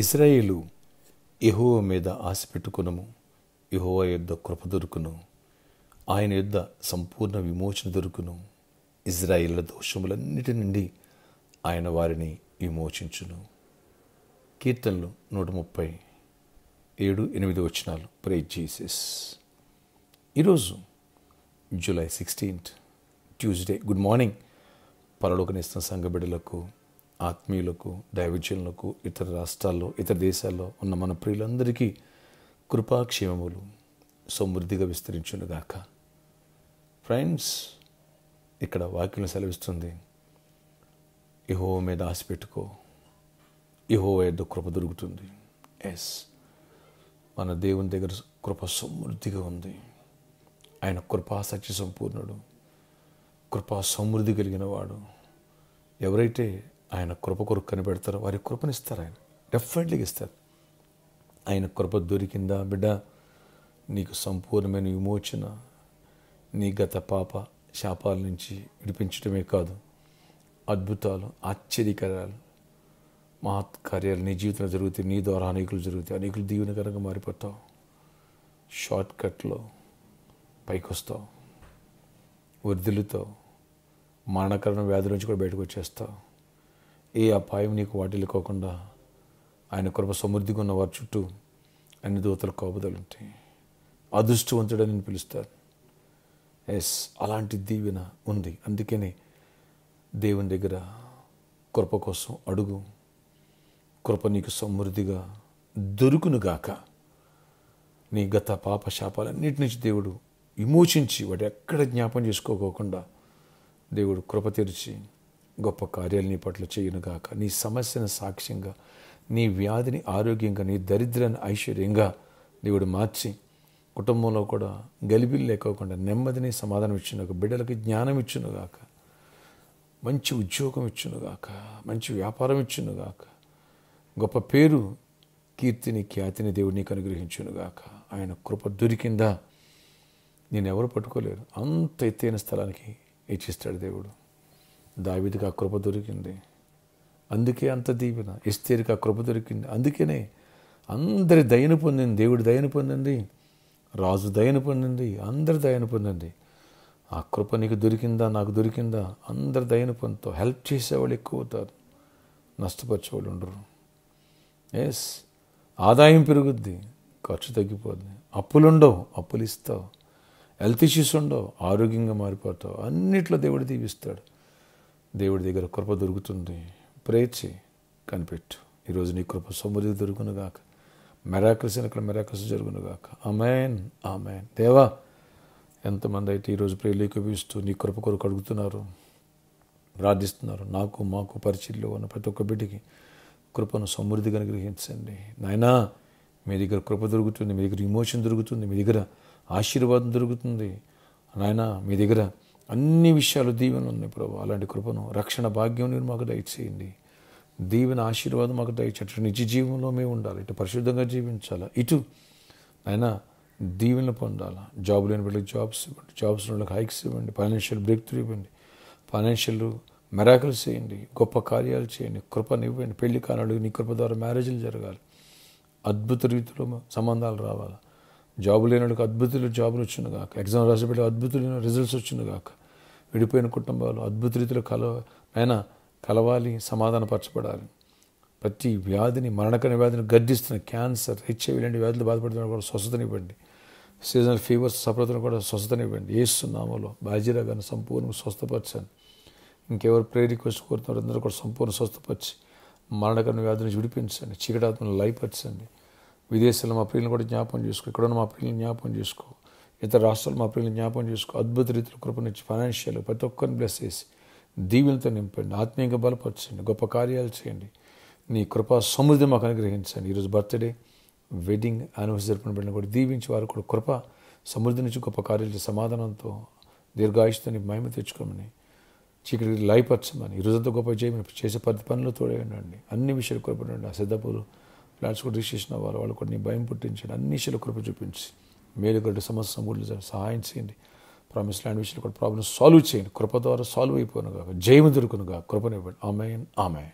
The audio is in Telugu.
ఇశ్రాయేలు యెహోవా మీద ఆశ పెట్టుకొనుము, యెహోవా యొద్ద కృప దొరుకును, ఆయన యొద్ద సంపూర్ణ విమోచన దొరుకును. ఇశ్రాయేళ్ల దోషములన్నిటి నుండి ఆయన వారిని విమోచించును. కీర్తనలు 137-8 ప్రైజ్ జీసస్. ఈరోజు జూలై 16 ట్యూస్డే. గుడ్ మార్నింగ్ పరలోకనిస్తున్న సంఘ బిడ్డలకు, ఆత్మీయులకు, దైవజనులకు, ఇతర రాష్ట్రాల్లో, ఇతర దేశాల్లో ఉన్న మన ప్రియులందరికీ కృపాక్షేమములు సమృద్ధిగా విస్తరించునుగాక. ఫ్రెండ్స్, ఇక్కడ వాక్యం సెలవిస్తుంది, యెహోవా మీద ఆశ పెట్టుకో, యెహోవా యొద్ద కృప దొరుకుతుంది. ఎస్, మన దేవుని దగ్గర కృప సమృద్ధిగా ఉంది. ఆయన కృపా సత్య సంపూర్ణుడు, కృపా సమృద్ధి కలిగిన వాడు. ఎవరైతే ఆయన కృప కొరకు కనిపెడతారో వారి కృపనిస్తారు. ఆయన డెఫినెట్లీగా ఇస్తారు. ఆయన కృప దొరికిందా బిడ్డ, నీకు సంపూర్ణమైన విమోచన, నీ గత పాప శాపాల నుంచి విడిపించడమే కాదు, అద్భుతాలు, ఆశ్చర్యకరాలు, మహత్కార్యాలు నీ జీవితంలో జరుగుతాయి. నీ ద్వారా అనేకులు జరుగుతాయి. అనేకులు దీవెనకరంగా మారిపోతావు. షార్ట్ కట్లో పైకి వస్తావు, వర్ధిల్లుతావు, మరణకరమైన వ్యాధి నుంచి కూడా బయటకు వచ్చేస్తావు. ఏ అపాయం నీకు వాటిల్లుకోకుండా ఆయన కృప సమృద్ధిగా ఉన్న వారి చుట్టూ అన్ని దూతల కాపుదలు ఉంటాయి. అదృష్టవంతుడని నేను పిలుస్తారు. ఎస్, అలాంటి దీవెన ఉంది. అందుకనే దేవుని దగ్గర కృప కోసం అడుగు. కృప నీకు సమృద్ధిగా దొరుకునుగాక. నీ గత పాప శాపాలన్నిటి నుంచి దేవుడు విమోచించి వాటి ఎక్కడ జ్ఞాపం చేసుకోకోకుండా దేవుడు కృప తెరిచి గొప్ప కార్యాలు నీ పట్ల చేయునుగాక. నీ సమస్యను సాక్ష్యంగా, నీ వ్యాధిని ఆరోగ్యంగా, నీ దరిద్రాన్ని ఐశ్వర్యంగా దేవుడు మార్చి కుటుంబంలో కూడా గలిబిలు లేకోకుండా నెమ్మదిని సమాధానం ఇచ్చునుగాక. బిడ్డలకి జ్ఞానం ఇచ్చునుగాక, మంచి ఉద్యోగం ఇచ్చునుగాక, మంచి వ్యాపారం ఇచ్చునుగాక, గొప్ప పేరు, కీర్తిని, ఖ్యాతిని దేవుడు నీకు అనుగ్రహించునుగాక. ఆయన కృప దొరికిందా నేనెవరు పట్టుకోలేరు. అంత ఎత్తైన స్థలానికి హెచ్చిస్తాడు దేవుడు. దావీదుకి ఆ కృప దొరికింది, అందుకే అంత దీవెన. ఎస్తేరుకి ఆ కృప దొరికింది, అందుకనే అందరి దయను పొందింది. దేవుడి దయను పొందింది, రాజు దయను పొందింది, అందరి దయను పొందింది. ఆ కృప నీకు దొరికిందా, నాకు దొరికిందా? అందరి దయను పొందుతావు. హెల్ప్ చేసేవాళ్ళు ఎక్కువ అవుతారు, నష్టపరిచేవాళ్ళు ఉండరు. ఎస్, ఆదాయం పెరుగుద్ది, ఖర్చు తగ్గిపోద్ది. అప్పులుండవు, అప్పులు ఇస్తావు. హెల్త్ ఇష్యూస్ ఉండవు, ఆరోగ్యంగా మారిపోతావు. అన్నిట్లో దేవుడు దీవిస్తాడు. దేవుడి దగ్గర కృప దొరుకుతుంది. ప్రేచి కనిపెట్టు. ఈరోజు నీ కృప సమృద్ధి దొరుకునుగాక. మెరాకిల్స్ ఇక్కడ మెరాకిల్స్ జరుగునుగాక. ఆమేన్, ఆమేన్. దేవా, ఎంతమంది అయితే ఈరోజు ప్రేయర్లు ఏకీభవిస్తూ నీ కృప కొరకు అడుగుతున్నారు, ప్రార్థిస్తున్నారు. నాకు, మాకు పరిచయంలో ఉన్న ప్రతి ఒక్క బిడ్డకి కృపను సమృద్ధిగా అనుగ్రహించండి. నాయనా, మీ దగ్గర కృప దొరుకుతుంది, మీ దగ్గర విమోచన దొరుకుతుంది, మీ దగ్గర ఆశీర్వాదం దొరుకుతుంది. నాయనా, మీ దగ్గర అన్ని విషయాలు దీవెనలు ఉన్నాయి ప్రభు. అలాంటి కృపను, రక్షణ భాగ్యం మీరు మాకు దయచేయండి. దీవెన, ఆశీర్వాదం మాకు దయచేయండి. నిజ జీవంలో మేము ఉండాలి, ఇటు పరిశుద్ధంగా జీవించాలా, ఇటు అయినా దీవెనలు పొందాలా. జాబ్ లేని వాళ్ళకి జాబ్స్ ఇవ్వండి, జాబ్స్ వాళ్ళకి హైక్స్ ఇవ్వండి, ఫైనాన్షియల్ బ్రేక్ త్రూ ఇవ్వండి, ఫైనాన్షియల్ మెరాకిల్స్ చేయండి, గొప్ప కార్యాలు చేయండి, కృపనివ్వండి. పెళ్లి కానాడు నీ కృప ద్వారా మ్యారేజ్లు జరగాలి, అద్భుత రీతిలో సంబంధాలు రావాలి. జాబు లేని వాళ్ళకి అద్భుతులు జాబులు వచ్చునుగాక. ఎగ్జామ్ రాసి పెట్టి అద్భుతమైన రిజల్ట్స్ వచ్చునుగాక. విడిపోయిన కుటుంబాలు అద్భుత రీతిలో కలవాలి, సమాధానపరచబడాలి. ప్రతి వ్యాధిని, మరణకర వ్యాధిని గర్దిస్తున్న క్యాన్సర్, హెచ్ఐవి లాంటి వ్యాధులు బాధపడుతున్న కూడా స్వస్థతనివ్వండి. సీజనల్ ఫీవర్స్ సఫలతను కూడా స్వస్థతనివ్వండి. యేసు నామములో బాజీరా గారిని సంపూర్ణంగా స్వస్థపరచండి. ఇంకెవరు ప్రేయర్ రిక్వెస్ట్ కోరుతున్నారు అందరూ కూడా సంపూర్ణ స్వస్థపరిచి మరణకర వ్యాధి నుంచి విడిపించండి. చీకటాత్మను లయపరచండి. విదేశాల్లో మా ప్రియులను కూడా జ్ఞాపకం చేసుకో. ఇక్కడున్న మా ప్రియులను జ్ఞాపకం చేసుకో. ఇతర రాష్ట్రాల్లో మా ప్రియులను జ్ఞాపకం చేసుకో. అద్భుత రీతిలో కృపనిచ్చి ఫైనాన్షియల్ ప్రతి ఒక్కరిని బ్లెస్ చేసి దీవెనతో నింపండి. ఆత్మీయంగా బలపరచండి. గొప్ప కార్యాలు చేయండి. నీ కృపా సమృద్ధి మాకు అనుగ్రహించండి. ఈరోజు బర్త్డే, వెడ్డింగ్, యానివర్సరీ జరుపుకున్న బిడ్డను కూడా దీవించి వారు కూడా కృప సమృద్ధి నుంచి గొప్ప కార్యాలు సమాధానంతో దీర్ఘాయుష్తో మహిమ తెచ్చుకోమని, చీకటి లయపరచమని, ఈరోజంతా గొప్ప చేయమని, చేసే ప్రతి పనులు తోడేయండి. అన్ని విషయాలు కృపడండి. ఆ సిద్ధపూర్ ఫ్లాట్స్ కూడా రిజిస్ట్రేషన్ అవ్వాలి, వాళ్ళు కూడా నీ భయం పుట్టించండి. అన్ని విషయాలు కృప చూపించి మేలుగడ్డ సమస్య సమృద్ధి సహాయం చేయండి. ప్రామిస్ ల్యాండ్ విషయంలో కూడా ప్రాబ్లమ్స్ సాల్వ్ చేయండి. కృప ద్వారా సాల్వ్ అయిపోనుగా, జయము దొరుకునుగా, కృపనివ్వండి. ఆమేన్, ఆమేన్.